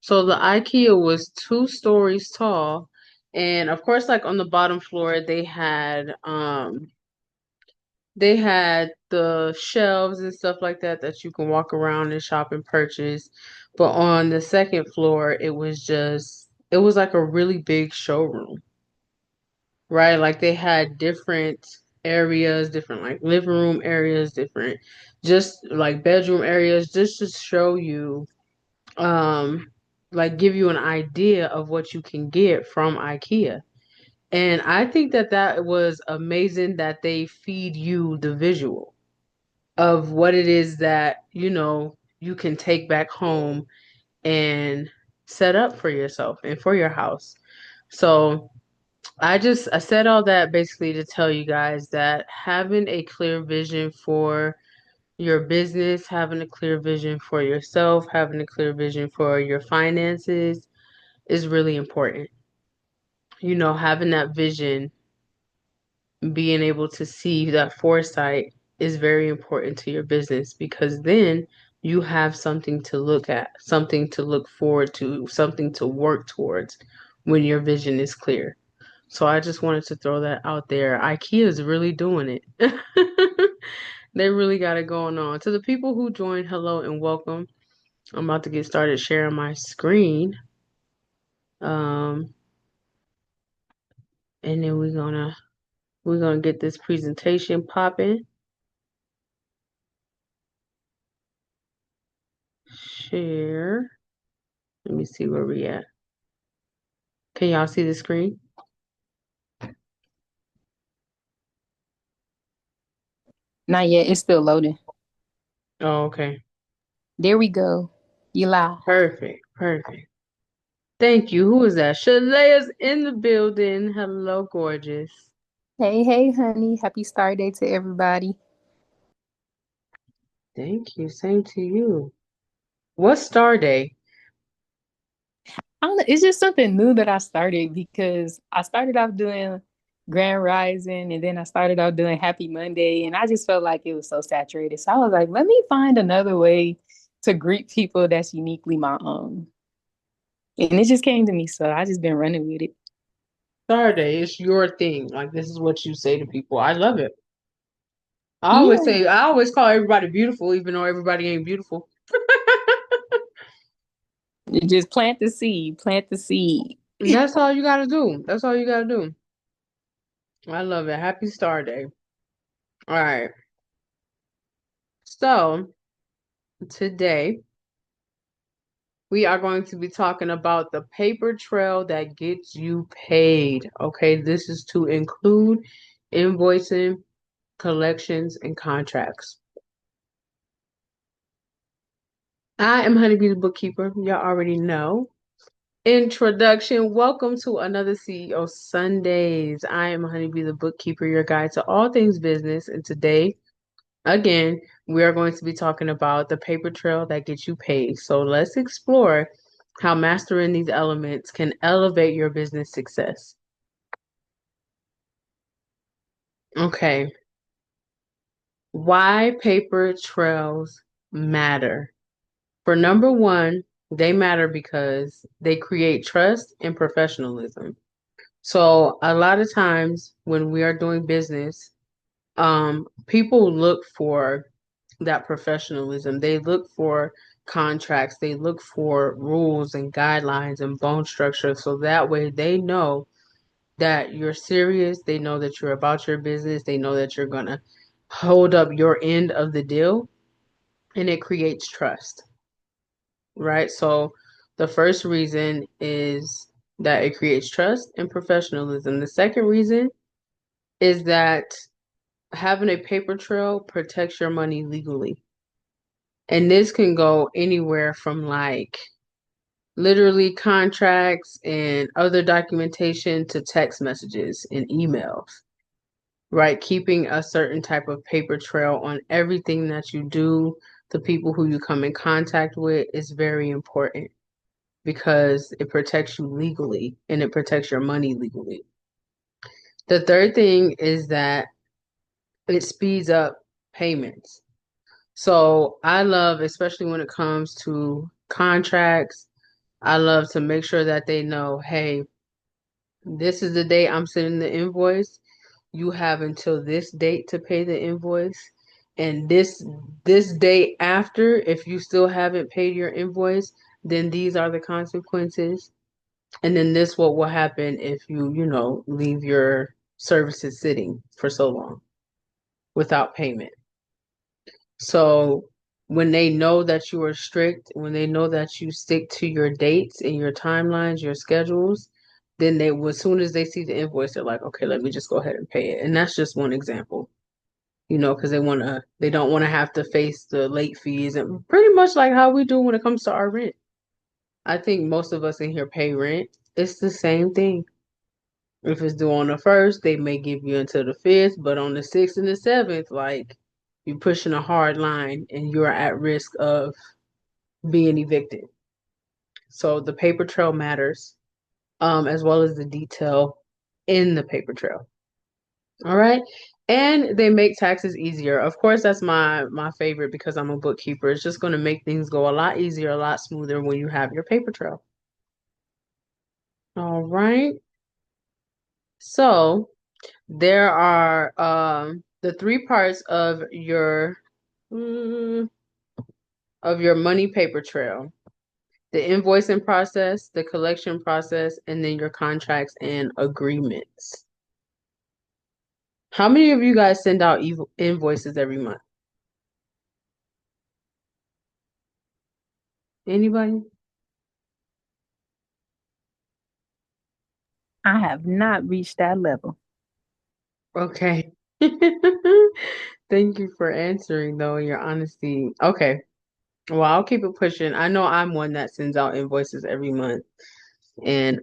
So the IKEA was 2 stories tall, and of course, like on the bottom floor, they had the shelves and stuff like that that you can walk around and shop and purchase. But on the second floor, it was like a really big showroom, right? Like they had different areas, different like living room areas, different just like bedroom areas, just to show you, um, like give you an idea of what you can get from IKEA. And I think that that was amazing that they feed you the visual of what it is that, you can take back home and set up for yourself and for your house. So I said all that basically to tell you guys that having a clear vision for your business, having a clear vision for yourself, having a clear vision for your finances is really important. Having that vision, being able to see that foresight is very important to your business because then you have something to look at, something to look forward to, something to work towards when your vision is clear. So I just wanted to throw that out there. IKEA is really doing it. They really got it going on. To the people who joined, hello and welcome. I'm about to get started sharing my screen. Um, and then we're gonna get this presentation popping. Share. Let me see where we at. Can y'all see the screen? Not yet. It's still loading. Oh, okay. There we go. You live. Perfect. Perfect. Thank you. Who is that? Shalea's in the building. Hello, gorgeous. Hey, hey, honey. Happy Star Day to everybody. Thank you. Same to you. What's Star Day? I don't know. It's just something new that I started because I started off doing Grand Rising and then I started off doing Happy Monday and I just felt like it was so saturated. So I was like, let me find another way to greet people that's uniquely my own. And it just came to me. So I just been running with it. Star Day is your thing. Like this is what you say to people. I love it. Yeah. I always call everybody beautiful, even though everybody ain't beautiful. You just plant the seed, plant the seed. And that's all you gotta do. That's all you gotta do. I love it. Happy Star Day. All right. So today we are going to be talking about the paper trail that gets you paid. Okay, this is to include invoicing, collections, and contracts. I am Honeybee the bookkeeper. Y'all already know. Introduction. Welcome to another CEO Sundays. I am Honeybee the bookkeeper, your guide to all things business. And today, again, we are going to be talking about the paper trail that gets you paid. So let's explore how mastering these elements can elevate your business success. Okay, why paper trails matter? For number one, they matter because they create trust and professionalism. So a lot of times when we are doing business, people look for that professionalism. They look for contracts, they look for rules and guidelines and bone structure. So that way they know that you're serious, they know that you're about your business, they know that you're gonna hold up your end of the deal, and it creates trust, right? So the first reason is that it creates trust and professionalism. The second reason is that having a paper trail protects your money legally. And this can go anywhere from like literally contracts and other documentation to text messages and emails, right? Keeping a certain type of paper trail on everything that you do, the people who you come in contact with is very important because it protects you legally and it protects your money legally. The third thing is that it speeds up payments. So I love, especially when it comes to contracts, I love to make sure that they know, hey, this is the day I'm sending the invoice. You have until this date to pay the invoice. And this day after, if you still haven't paid your invoice, then these are the consequences. And then this what will happen if you leave your services sitting for so long without payment. So when they know that you are strict, when they know that you stick to your dates and your timelines, your schedules, then as soon as they see the invoice, they're like, okay, let me just go ahead and pay it. And that's just one example, because they don't want to have to face the late fees and pretty much like how we do when it comes to our rent. I think most of us in here pay rent. It's the same thing. If it's due on the first, they may give you until the fifth, but on the sixth and the seventh, like you're pushing a hard line and you're at risk of being evicted. So the paper trail matters, as well as the detail in the paper trail. All right. And they make taxes easier. Of course, that's my favorite because I'm a bookkeeper. It's just going to make things go a lot easier, a lot smoother when you have your paper trail. All right. So there are the three parts mm, of your money paper trail. The invoicing process, the collection process, and then your contracts and agreements. How many of you guys send out invoices every month? Anybody? I have not reached that level. Okay. Thank you for answering though, your honesty. Okay. Well, I'll keep it pushing. I know I'm one that sends out invoices every month. And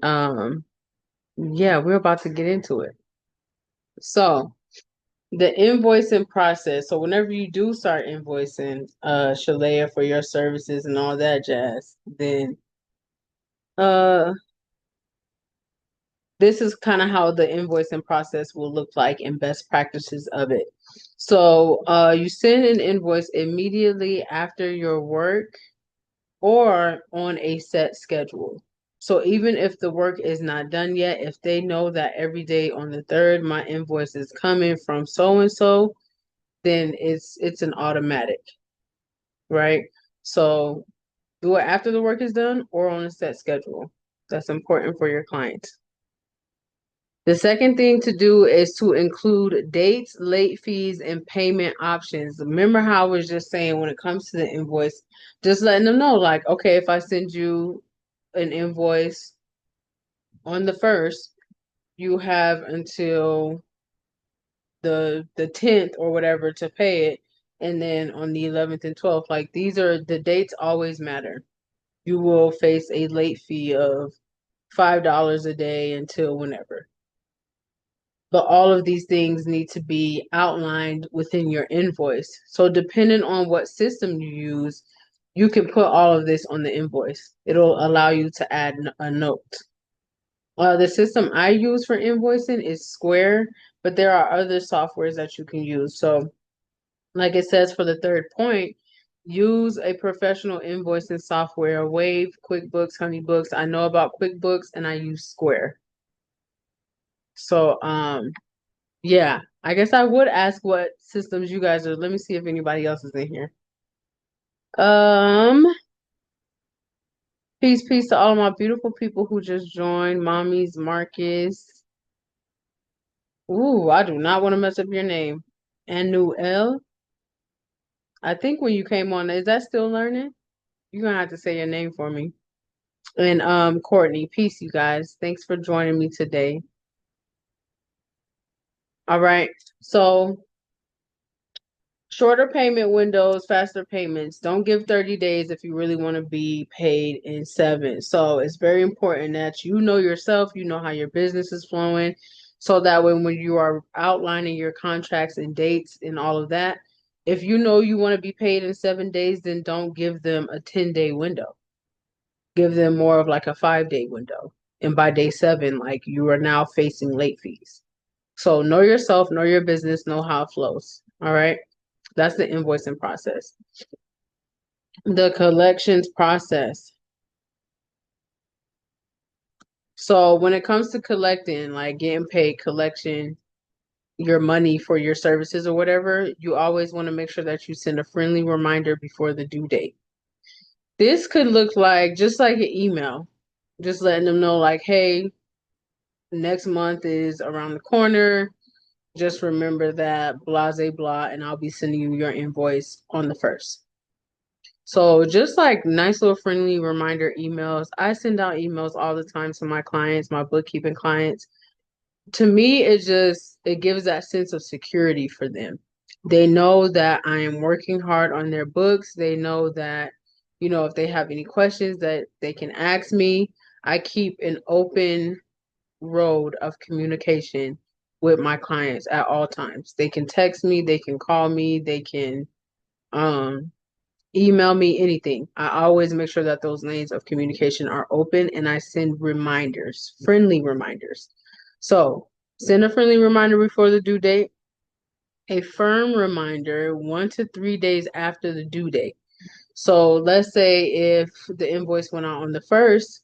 yeah, we're about to get into it. So, the invoicing process. So whenever you do start invoicing Shalea for your services and all that jazz, then uh this is kind of how the invoicing process will look like and best practices of it. So you send an invoice immediately after your work or on a set schedule. So even if the work is not done yet, if they know that every day on the third my invoice is coming from so and so, then it's an automatic, right? So do it after the work is done or on a set schedule. That's important for your clients. The second thing to do is to include dates, late fees, and payment options. Remember how I was just saying when it comes to the invoice, just letting them know, like, okay, if I send you an invoice on the first, you have until the 10th or whatever to pay it. And then on the 11th and 12th, like these are the dates always matter. You will face a late fee of $5 a day until whenever. But all of these things need to be outlined within your invoice. So depending on what system you use, you can put all of this on the invoice. It'll allow you to add a note. The system I use for invoicing is Square, but there are other softwares that you can use. So like it says for the third point, use a professional invoicing software, Wave, QuickBooks, HoneyBooks. I know about QuickBooks and I use Square. So yeah, I guess I would ask what systems you guys are. Let me see if anybody else is in here. Um, peace to all of my beautiful people who just joined. Mommy's Marcus. Ooh, I do not want to mess up your name. Anuel. I think when you came on, is that still learning? You're gonna have to say your name for me. And Courtney, peace, you guys. Thanks for joining me today. All right. So shorter payment windows, faster payments. Don't give 30 days if you really want to be paid in 7. So it's very important that you know yourself, you know how your business is flowing, so that when you are outlining your contracts and dates and all of that, if you know you want to be paid in 7 days, then don't give them a 10-day window. Give them more of like a 5-day window. And by day 7, like you are now facing late fees. So know yourself, know your business, know how it flows. All right. That's the invoicing process. The collections process. So when it comes to collecting, like getting paid, collection your money for your services or whatever, you always want to make sure that you send a friendly reminder before the due date. This could look like just like an email, just letting them know, like, hey, next month is around the corner. Just remember that blah, blah, blah, and I'll be sending you your invoice on the first. So just like nice little friendly reminder emails. I send out emails all the time to my clients, my bookkeeping clients. To me, it gives that sense of security for them. They know that I am working hard on their books. They know that, if they have any questions that they can ask me. I keep an open road of communication with my clients at all times. They can text me, they can call me, they can um email me, anything. I always make sure that those lanes of communication are open and I send reminders, friendly reminders. So send a friendly reminder before the due date, a firm reminder 1 to 3 days after the due date. So let's say if the invoice went out on the first,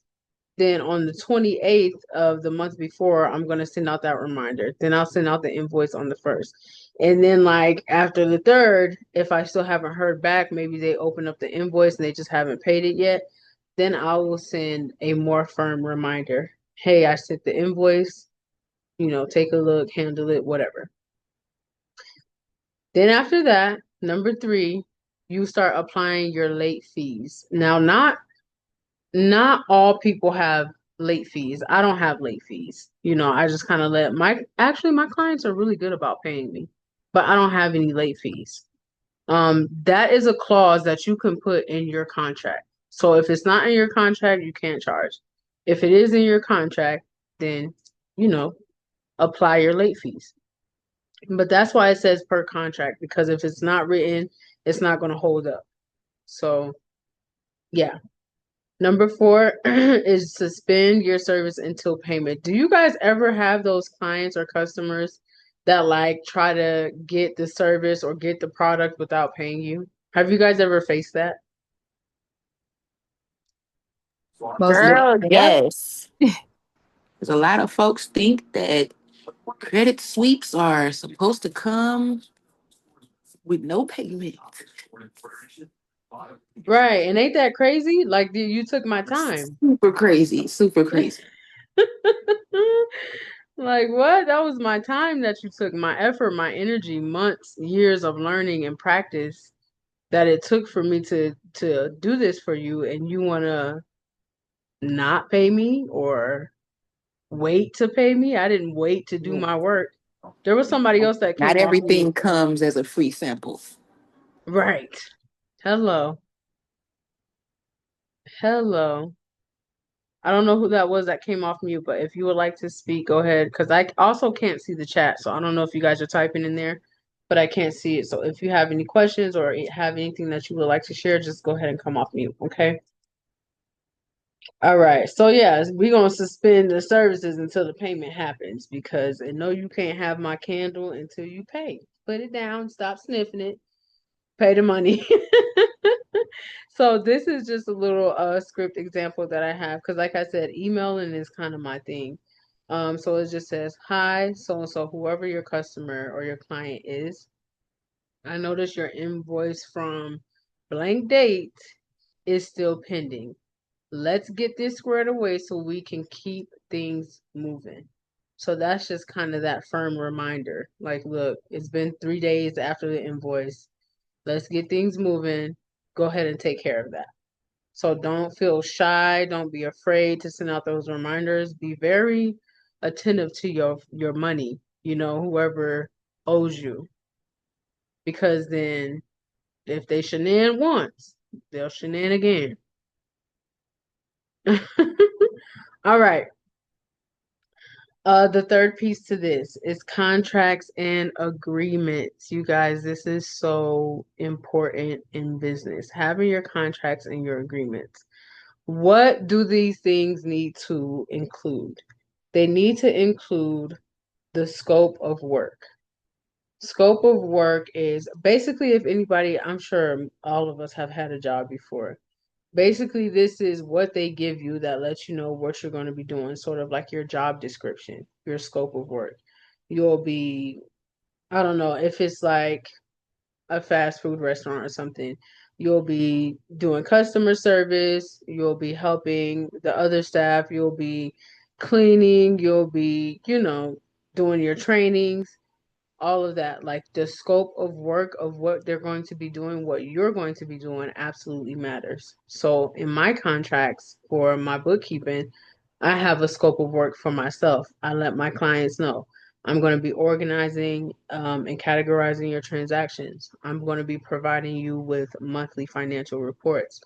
then on the 28th of the month before, I'm going to send out that reminder. Then I'll send out the invoice on the first. And then, like, after the third, if I still haven't heard back, maybe they open up the invoice and they just haven't paid it yet, then I will send a more firm reminder. Hey, I sent the invoice, take a look, handle it, whatever. Then after that, number three, you start applying your late fees. Now, not all people have late fees. I don't have late fees. I just kind of let my clients are really good about paying me, but I don't have any late fees. That is a clause that you can put in your contract. So if it's not in your contract, you can't charge. If it is in your contract, then, you know, apply your late fees. But that's why it says per contract, because if it's not written, it's not going to hold up. So, yeah. Number four is suspend your service until payment. Do you guys ever have those clients or customers that like try to get the service or get the product without paying you? Have you guys ever faced that? Most Girl, definitely. Yep. yes. Because a lot of folks think that credit sweeps are supposed to come with no payment. Right. And ain't that crazy? Like you took my time. Super crazy, super crazy. Like what? That was my time that you took, my effort, my energy, months, years of learning and practice that it took for me to do this for you, and you want to not pay me or wait to pay me. I didn't wait to do my work. There was somebody else that Not came off mute. everything comes as a free sample. Right. Hello. Hello. I don't know who that was that came off mute, but if you would like to speak, go ahead. Because I also can't see the chat. So I don't know if you guys are typing in there, but I can't see it. So if you have any questions or have anything that you would like to share, just go ahead and come off mute. Okay. All right. So yeah, we're gonna suspend the services until the payment happens because I know you can't have my candle until you pay. Put it down, stop sniffing it, pay the money. So this is just a little script example that I have because like I said, emailing is kind of my thing. So it just says, "Hi, so and so, whoever your customer or your client is. I notice your invoice from blank date is still pending. Let's get this squared away so we can keep things moving." So that's just kind of that firm reminder. Like, look, it's been 3 days after the invoice. Let's get things moving. Go ahead and take care of that. So don't feel shy. Don't be afraid to send out those reminders. Be very attentive to your money, whoever owes you. Because then if they shenan once, they'll shenan again. All right. The third piece to this is contracts and agreements. You guys, this is so important in business. Having your contracts and your agreements. What do these things need to include? They need to include the scope of work. Scope of work is basically if anybody, I'm sure all of us have had a job before. Basically, this is what they give you that lets you know what you're going to be doing, sort of like your job description, your scope of work. You'll be, I don't know, if it's like a fast food restaurant or something, you'll be doing customer service, you'll be helping the other staff, you'll be cleaning, you'll be, doing your trainings, all of that. Like the scope of work of what they're going to be doing, what you're going to be doing absolutely matters. So in my contracts for my bookkeeping, I have a scope of work for myself. I let my clients know I'm going to be organizing and categorizing your transactions. I'm going to be providing you with monthly financial reports.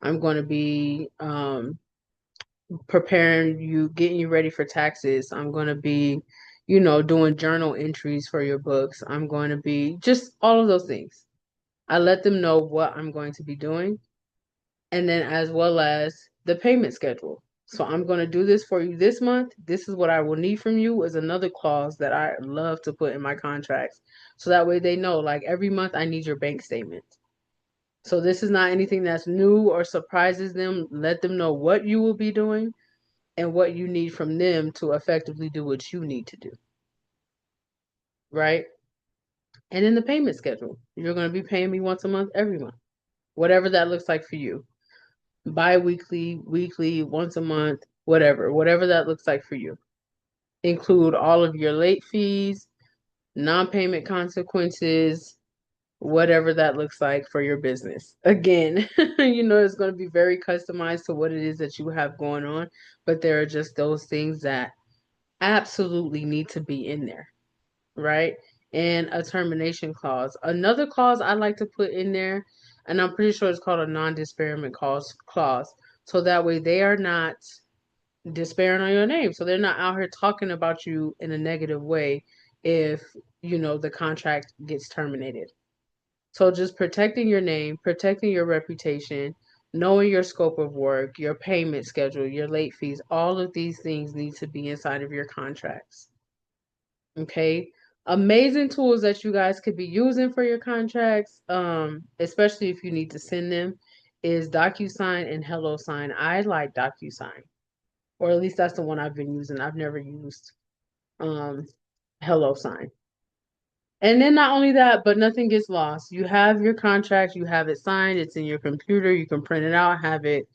I'm going to be preparing you, getting you ready for taxes. I'm going to be, doing journal entries for your books. I'm going to be just all of those things. I let them know what I'm going to be doing, and then as well as the payment schedule. So I'm going to do this for you this month. This is what I will need from you is another clause that I love to put in my contracts. So that way they know like every month I need your bank statement. So this is not anything that's new or surprises them. Let them know what you will be doing and what you need from them to effectively do what you need to do, right? And then the payment schedule. You're going to be paying me once a month, every month, whatever that looks like for you. Bi-weekly, weekly, once a month, whatever that looks like for you. Include all of your late fees, non-payment consequences, whatever that looks like for your business. Again, it's going to be very customized to what it is that you have going on, but there are just those things that absolutely need to be in there, right? And a termination clause. Another clause I like to put in there, and I'm pretty sure it's called a non-disparagement clause. So that way they are not despairing on your name. So they're not out here talking about you in a negative way if, the contract gets terminated. So just protecting your name, protecting your reputation, knowing your scope of work, your payment schedule, your late fees, all of these things need to be inside of your contracts. Okay. Amazing tools that you guys could be using for your contracts, especially if you need to send them, is DocuSign and HelloSign. I like DocuSign, or at least that's the one I've been using. I've never used um HelloSign. And then not only that, but nothing gets lost. You have your contract, you have it signed, it's in your computer, you can print it out, have it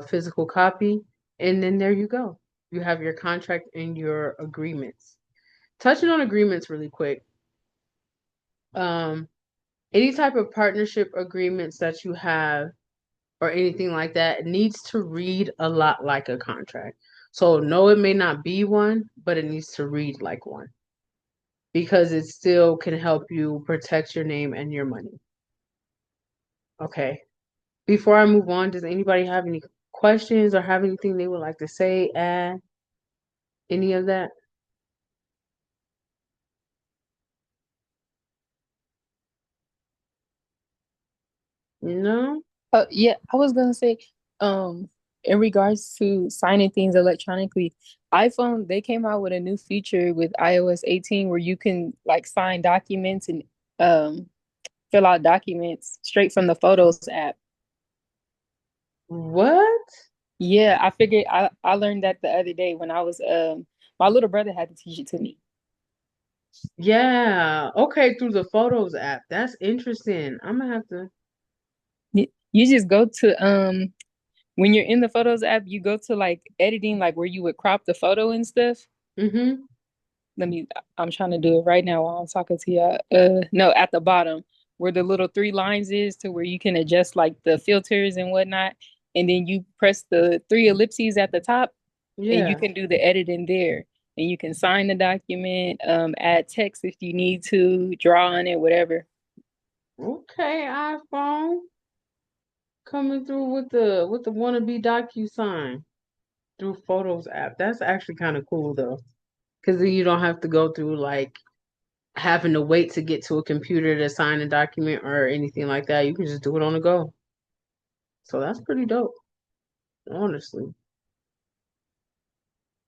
physical copy, and then there you go. You have your contract and your agreements. Touching on agreements really quick. Um, any type of partnership agreements that you have or anything like that needs to read a lot like a contract. So no, it may not be one, but it needs to read like one because it still can help you protect your name and your money. Okay. Before I move on, does anybody have any questions or have anything they would like to say, add, any of that? No? Yeah, I was gonna say, in regards to signing things electronically, iPhone, they came out with a new feature with iOS 18 where you can like sign documents and um fill out documents straight from the Photos app. What? Yeah, I figured I learned that the other day when I was my little brother had to teach it to me. Yeah. Okay, through the Photos app. That's interesting. I'm gonna have to. You just go to when you're in the Photos app, you go to like editing, like where you would crop the photo and stuff. Mm-hmm. Let me, I'm trying to do it right now while I'm talking to you. No, at the bottom where the little three lines is to where you can adjust like the filters and whatnot. And then you press the three ellipses at the top and you Yeah. can do the editing there. And you can sign the document, add text if you need to, draw on it, whatever. Okay, iPhone coming through with the wannabe DocuSign through Photos app. That's actually kind of cool though, because then you don't have to go through like having to wait to get to a computer to sign a document or anything like that. You can just do it on the go. So that's pretty dope, honestly.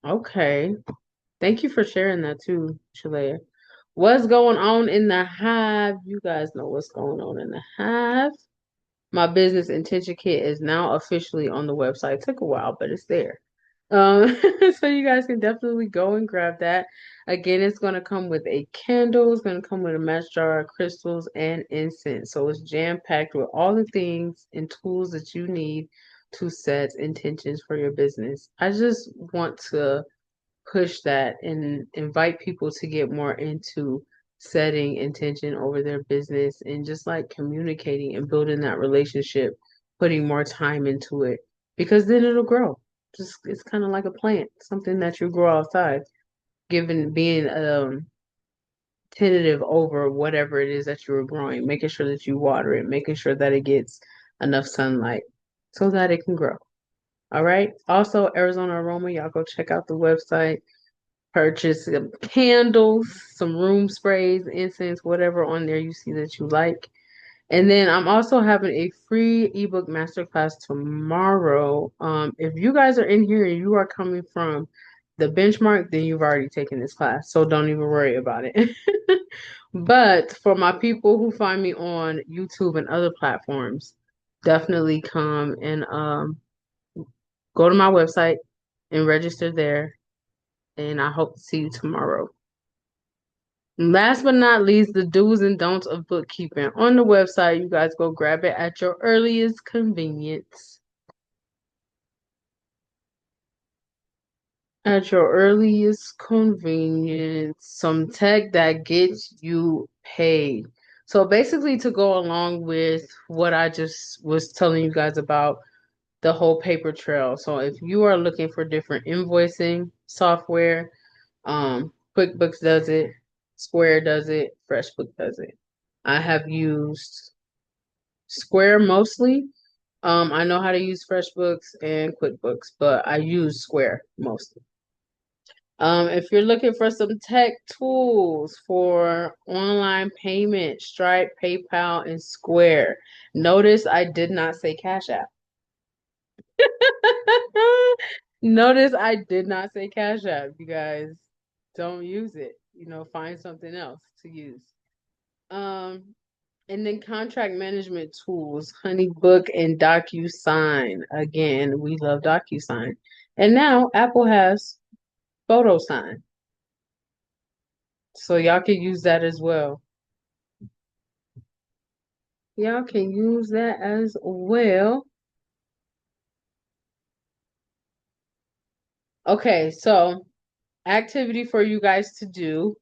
Okay. Thank you for sharing that too, Shalea. What's going on in the hive? You guys know what's going on in the hive. My business intention kit is now officially on the website. It took a while, but it's there. So you guys can definitely go and grab that. Again, it's going to come with a candle. It's going to come with a match jar, crystals, and incense. So it's jam-packed with all the things and tools that you need to set intentions for your business. I just want to push that and invite people to get more into setting intention over their business and just like communicating and building that relationship, putting more time into it because then it'll grow. Just it's kind of like a plant, something that you grow outside, given being tentative over whatever it is that you're growing, making sure that you water it, making sure that it gets enough sunlight so that it can grow. All right. Also, Arizona Aroma, y'all go check out the website. Purchase some candles, some room sprays, incense, whatever on there you see that you like. And then I'm also having a free ebook masterclass tomorrow. If you guys are in here and you are coming from the benchmark, then you've already taken this class. So don't even worry about it. But for my people who find me on YouTube and other platforms, definitely come and go to my website and register there. And I hope to see you tomorrow. Last but not least, the do's and don'ts of bookkeeping. On the website, you guys go grab it at your earliest convenience. At your earliest convenience, some tech that gets you paid. So basically, to go along with what I just was telling you guys about the whole paper trail. So if you are looking for different invoicing software, QuickBooks does it, Square does it, FreshBook does it. I have used Square mostly. I know how to use FreshBooks and QuickBooks, but I use Square mostly. If you're looking for some tech tools for online payment, Stripe, PayPal, and Square. Notice I did not say Cash App. Notice I did not say Cash App. You guys don't use it. Find something else to use. Um, and then contract management tools, HoneyBook and DocuSign. Again, we love DocuSign. And now Apple has PhotoSign. So y'all can use that as well. Y'all can use that as well. Okay, so activity for you guys to do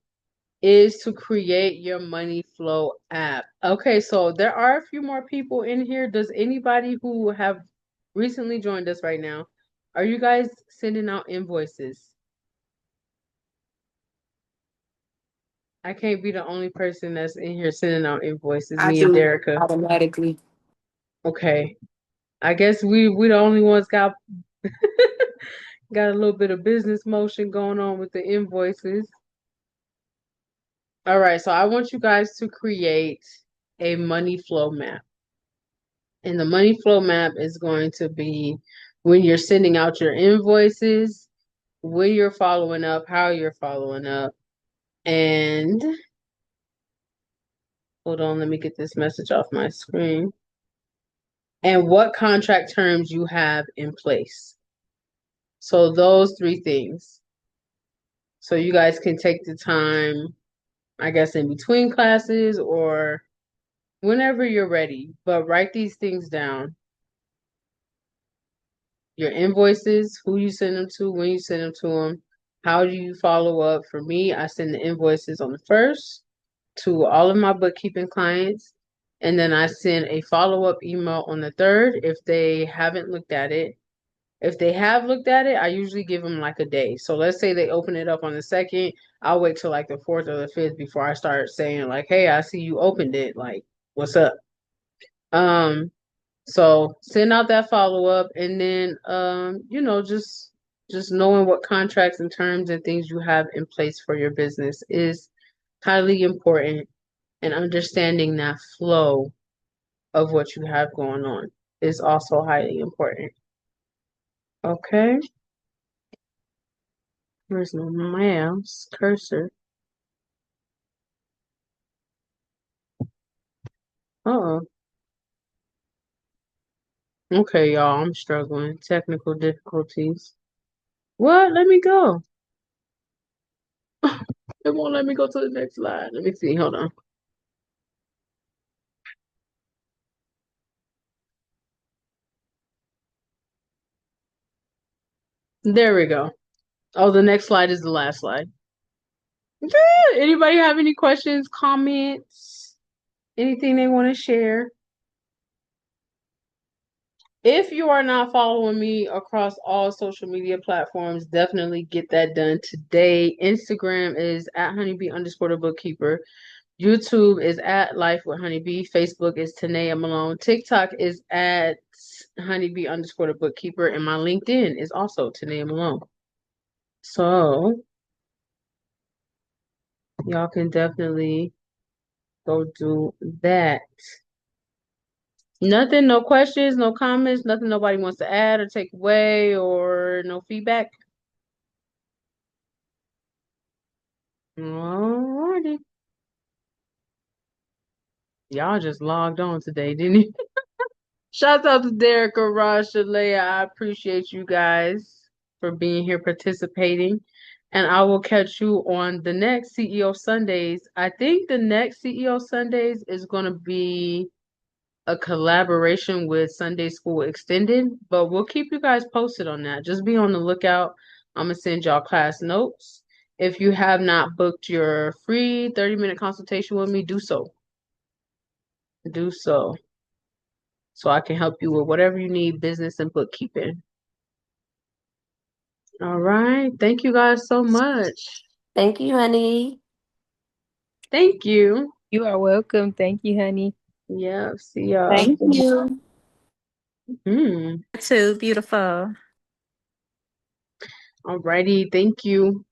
is to create your money flow app. Okay, so there are a few more people in here. Does anybody who have recently joined us right now, are you guys sending out invoices? I can't be the only person that's in here sending out invoices, I me and do Derica. automatically. Okay. I guess we the only ones got got a little bit of business motion going on with the invoices. All right, so I want you guys to create a money flow map. And the money flow map is going to be when you're sending out your invoices, when you're following up, how you're following up. And hold on, let me get this message off my screen. And what contract terms you have in place. So those three things. So you guys can take the time, I guess, in between classes or whenever you're ready, but write these things down. Your invoices, who you send them to, when you send them to them, how do you follow up? For me, I send the invoices on the first to all of my bookkeeping clients, and then I send a follow-up email on the third if they haven't looked at it. If they have looked at it, I usually give them like a day. So let's say they open it up on the second, I'll wait till like the fourth or the fifth before I start saying like, "Hey, I see you opened it. Like, what's up?" Um, so send out that follow up and then just knowing what contracts and terms and things you have in place for your business is highly important and understanding that flow of what you have going on is also highly important. Okay. Where's my mouse cursor? Uh-oh. Okay, y'all, I'm struggling. Technical difficulties. What? Let me go. It won't let me go to the next slide. Let me see. Hold on. There we go. Oh, the next slide is the last slide. Yeah. Anybody have any questions, comments, anything they want to share? If you are not following me across all social media platforms, definitely get that done today. Instagram is at honeybee underscore the bookkeeper. YouTube is at Life with Honeybee. Facebook is Tanea Malone. TikTok is at honeybee underscore the bookkeeper. And my LinkedIn is also Tanea Malone. So y'all can definitely go do that. Nothing, no questions, no comments, nothing nobody wants to add or take away or no feedback. Alrighty. Y'all just logged on today, didn't you? Shout out to Derek, Raj, Shalea. I appreciate you guys for being here participating. And I will catch you on the next CEO Sundays. I think the next CEO Sundays is going to be a collaboration with Sunday School Extended, but we'll keep you guys posted on that. Just be on the lookout. I'm going to send y'all class notes. If you have not booked your free 30-minute consultation with me, do so. Do so. So I can help you with whatever you need, business and bookkeeping. All right. Thank you guys so much. Thank you, honey. Thank you. You are welcome. Thank you, honey. Yeah, see y'all. Thank you. Hmm. Too beautiful. All righty. Thank you.